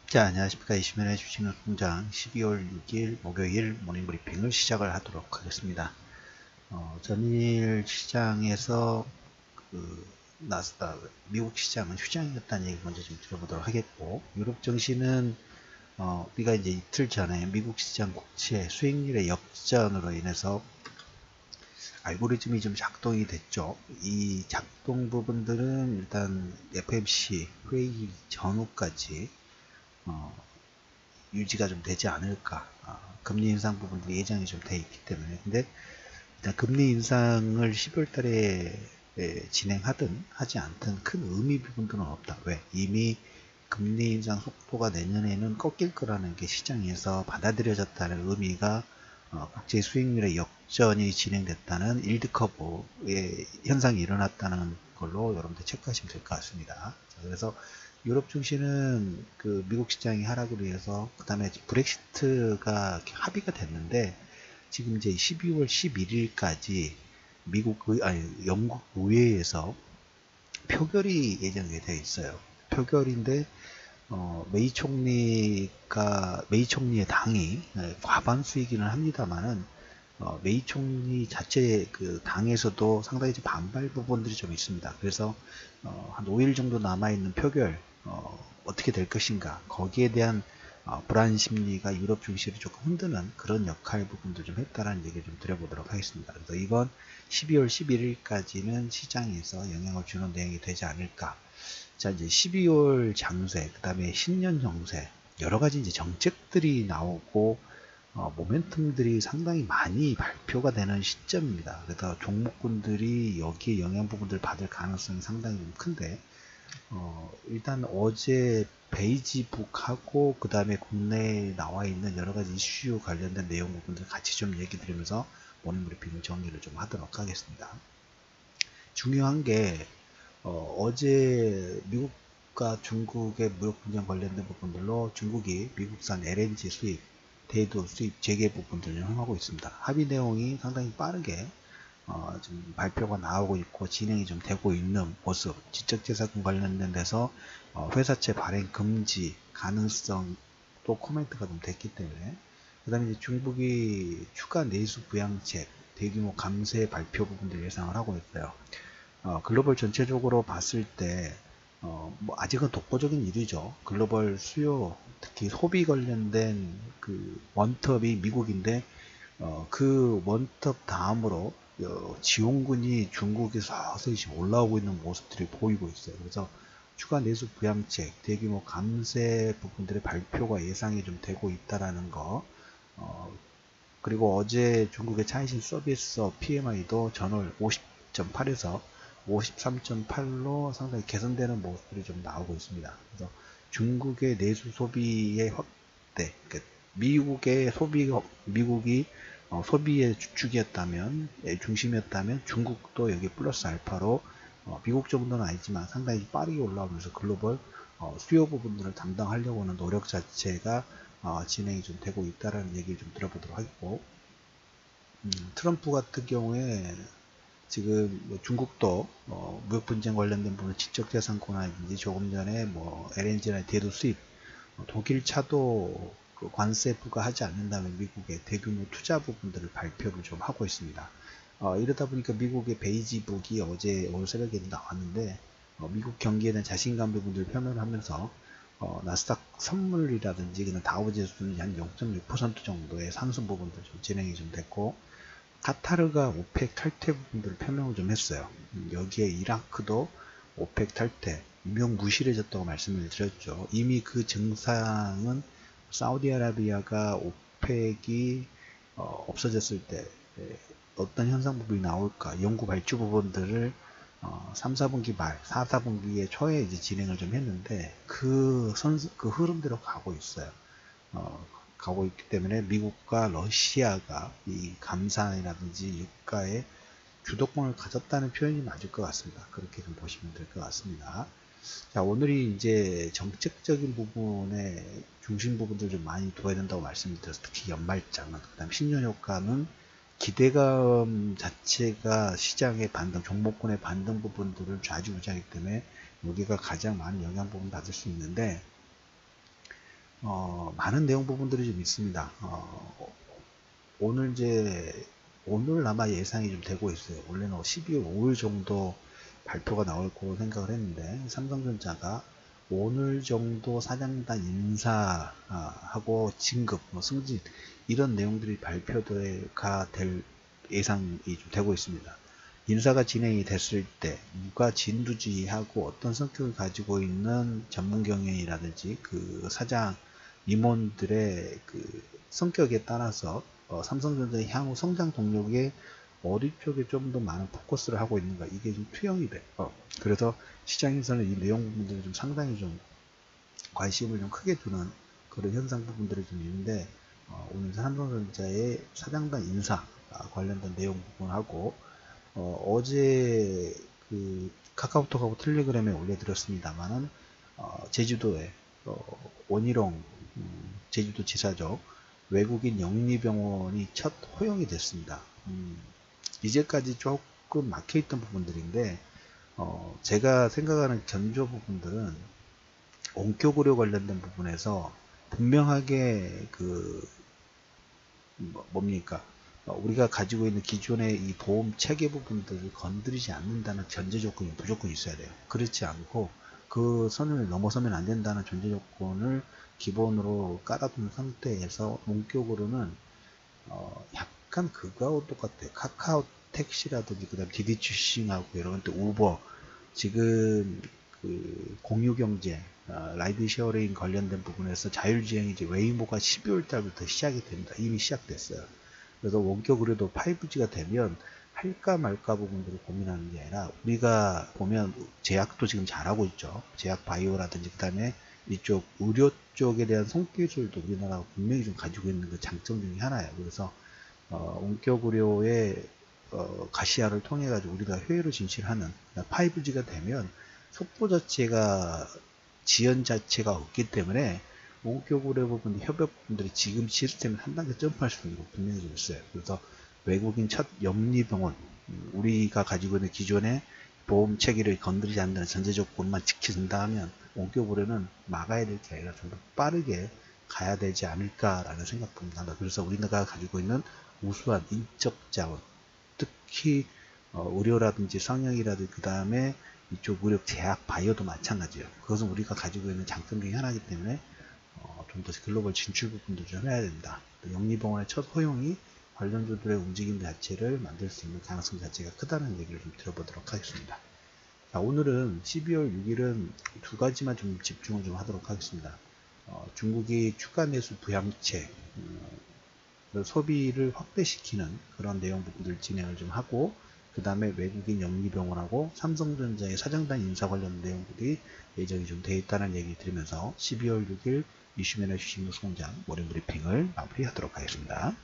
자, 안녕하십니까. 이시민의 주식농장 12월 6일 목요일 모닝브리핑을 시작을 하도록 하겠습니다. 전일 시장에서 나스닥, 미국 시장은 휴장이었다는 얘기 먼저 좀 들어보도록 하겠고, 유럽 증시는 우리가 이제 이틀 전에 미국 시장 국채 수익률의 역전으로 인해서 알고리즘이 좀 작동이 됐죠. 이 작동 부분들은 일단 FMC 회의 전후까지 어, 유지가 좀 되지 않을까. 금리 인상 부분도 예정이 좀 돼 있기 때문에. 근데 일단 금리 인상을 12월 달에 진행하든 하지 않든 큰 의미 부분들은 없다. 왜? 이미 금리 인상 속도가 내년에는 꺾일 거라는 게 시장에서 받아들여졌다는 의미가 국제 수익률의 역전이 진행됐다는 일드 커브의 현상이 일어났다는 걸로 여러분들 체크하시면 될 것 같습니다. 자, 그래서 유럽 증시는 그 미국 시장이 하락으로 해서 그 다음에 브렉시트가 합의가 됐는데 지금 이제 12월 11일까지 영국 의회에서 표결이 예정이 되어 있어요. 표결인데 메이 총리의 당이 과반수이기는 합니다만은 메이 총리 자체 그 당에서도 상당히 좀 반발 부분들이 좀 있습니다. 그래서 한 5일 정도 남아있는 표결 어떻게 될 것인가 거기에 대한 불안 심리가 유럽 증시를 조금 흔드는 그런 역할 부분도 좀 했다라는 얘기를 좀 드려보도록 하겠습니다. 그래서 이번 12월 11일까지는 시장에서 영향을 주는 내용이 되지 않을까. 자, 이제 12월 장세, 그 다음에 신년 정세, 여러 가지 이제 정책들이 나오고, 모멘텀들이 상당히 많이 발표가 되는 시점입니다. 그래서 종목군들이 여기에 영향 부분들을 받을 가능성이 상당히 좀 큰데, 일단 어제 베이지북하고 그 다음에 국내에 나와 있는 여러 가지 이슈 관련된 내용 부분들 같이 좀 얘기 드리면서 모닝브리핑을 정리를 좀 하도록 하겠습니다. 중요한 게 제 미국과 중국의 무역 분쟁 관련된 부분들로 중국이 미국산 LNG 수입, 대두 수입 재개 부분들을 하고 있습니다. 합의 내용이 상당히 빠르게 좀 발표가 나오고 있고 진행이 좀 되고 있는 모습, 지적재산권 관련된 데서 회사채 발행 금지 가능성도 코멘트가 좀 됐기 때문에 그 다음에 중국이 추가 내수 부양책, 대규모 감세 발표 부분들 예상을 하고 있어요. 글로벌 전체적으로 봤을 때, 뭐 아직은 독보적인 일이죠. 글로벌 수요, 특히 소비 관련된 그 원톱이 미국인데, 그 원톱 다음으로 지원군이 중국에서 서서히 지금 올라오고 있는 모습들이 보이고 있어요. 그래서 추가 내수 부양책, 대규모 감세 부분들의 발표가 예상이 좀 되고 있다라는 거. 그리고 어제 중국의 차이신 서비스 PMI도 전월 50.8에서 53.8로 상당히 개선되는 모습들이 좀 나오고 있습니다. 그래서 중국의 내수 소비의 확대, 그러니까 미국이 소비의 주축이었다면, 중심이었다면 중국도 여기 플러스 알파로 미국 정도는 아니지만 상당히 빠르게 올라오면서 글로벌 수요 부분들을 담당하려고 하는 노력 자체가 진행이 좀 되고 있다는 얘기를 좀 들어보도록 하겠고, 트럼프 같은 경우에 지금 뭐 중국도 무역 분쟁 관련된 부분 지적재산권이라든지 조금 전에 뭐 LNG나 대도 수입, 독일 차도 그 관세 부과하지 않는다면 미국의 대규모 투자 부분들을 발표를 좀 하고 있습니다. 이러다 보니까 미국의 베이지북이 어제 오늘 새벽에 나왔는데 미국 경기에 대한 자신감 부분들을 표명하면서 나스닥 선물이라든지 그냥 다우지수는 한 0.6% 정도의 상승 부분들 좀 진행이 좀 됐고 카타르가 오펙 탈퇴 부분들을 표명을 좀 했어요. 여기에 이라크도 오펙 탈퇴, 유명무실해졌다고 말씀을 드렸죠. 이미 그 증상은 사우디아라비아가 오펙이 없어졌을 때 어떤 현상 부분이 나올까 연구 발주 부분들을 3, 4분기 말, 4, 4분기의 초에 이제 진행을 좀 했는데 그 흐름대로 가고 있어요. 가고 있기 때문에 미국과 러시아가 이 감산이라든지 유가에 주도권을 가졌다는 표현이 맞을 것 같습니다. 그렇게 좀 보시면 될 것 같습니다. 자, 오늘이 이제 정책적인 부분에 중심 부분들 좀 많이 둬야 된다고 말씀드렸어요. 특히 연말장은. 그 다음 신년 효과는 기대감 자체가 시장의 반등, 종목군의 반등 부분들을 좌지우지하기 때문에 여기가 가장 많은 영향 부분 받을 수 있는데 많은 내용 부분들이 좀 있습니다. 오늘 아마 예상이 좀 되고 있어요. 원래는 12월 5일 정도 발표가 나올 거로 생각을 했는데, 삼성전자가 오늘 정도 사장단 인사하고 진급, 승진, 이런 내용들이 발표가 될 예상이 좀 되고 있습니다. 인사가 진행이 됐을 때 누가 진두지휘하고 어떤 성격을 가지고 있는 전문 경영이라든지 그 사장 임원들의 그 성격에 따라서 삼성전자의 향후 성장 동력에 어디 쪽에 좀 더 많은 포커스를 하고 있는가, 이게 좀 투영이 돼요. 그래서 시장에서는 이 내용 부분들이 좀 상당히 좀 관심을 좀 크게 두는 그런 현상 부분들이 좀 있는데, 오늘 삼성전자의 사장단 인사 관련된 내용 부분하고, 어제 그 카카오톡하고 텔레그램에 올려드렸습니다만은, 제주도에 원희룡 제주도 지사죠. 외국인 영리병원이 첫 허용이 됐습니다. 이제까지 조금 막혀있던 부분들인데, 제가 생각하는 견조 부분들은 원격의료 관련된 부분에서 분명하게 뭡니까? 우리가 가지고 있는 기존의 이 보험 체계 부분들을 건드리지 않는다는 전제 조건이 무조건 있어야 돼요. 그렇지 않고 그 선을 넘어서면 안 된다는 전제 조건을 기본으로 깔아둔 상태에서 원격으로는 약간 그거하고 똑같아요. 카카오 택시라든지 그다음 디디 출싱하고 이런 또 우버, 지금 그 공유경제, 라이드 쉐어링 관련된 부분에서 자율주행이 이제 웨이모가 12월 달부터 시작이 됩니다. 이미 시작됐어요. 그래서 원격으로도 5G가 되면 할까 말까 부분들을 고민하는 게 아니라, 우리가 보면 제약도 지금 잘하고 있죠. 제약 바이오라든지 그다음에 이쪽 의료 쪽에 대한 손기술도 우리나라가 분명히 좀 가지고 있는 그 장점 중에 하나예요. 그래서 원격 의료의 가시화를 통해 가지고 우리가 해외로 진출하는 5G가 되면 속도 자체가 지연 자체가 없기 때문에 원격 의료 부분 협업 부분들이 지금 시스템을 한 단계 점프할 수 있는 거 분명히 좀 있어요. 그래서 외국인 첫 영리병원, 우리가 가지고 있는 기존의 보험 체계를 건드리지 않는다는 전제 조건만 지켜준다 하면 원격 의료는 막아야 될 게 아니라 좀 더 빠르게 가야 되지 않을까라는 생각입니다. 그래서 우리나라가 가지고 있는 우수한 인적 자원, 특히 의료라든지 성형이라든지 그 다음에 이쪽 의료 제약 바이오도 마찬가지예요. 그것은 우리가 가지고 있는 장점 중에 하나이기 때문에 좀 더 글로벌 진출 부분도 좀 해야 된다. 영리병원의 첫 허용이 관련주들의 움직임 자체를 만들 수 있는 가능성 자체가 크다는 얘기를 좀 들어보도록 하겠습니다. 자, 오늘은 12월 6일은 두 가지만 좀 집중을 좀 하도록 하겠습니다. 중국이 추가 내수 부양책, 소비를 확대시키는 그런 내용 부분들 진행을 좀 하고, 그 다음에 외국인 영리병원하고 삼성전자의 사장단 인사 관련 내용들이 예정이 좀 되어 있다는 얘기 드리면서 12월 6일 이슈맨의 주식뉴스 공장 모닝 브리핑을 마무리하도록 하겠습니다.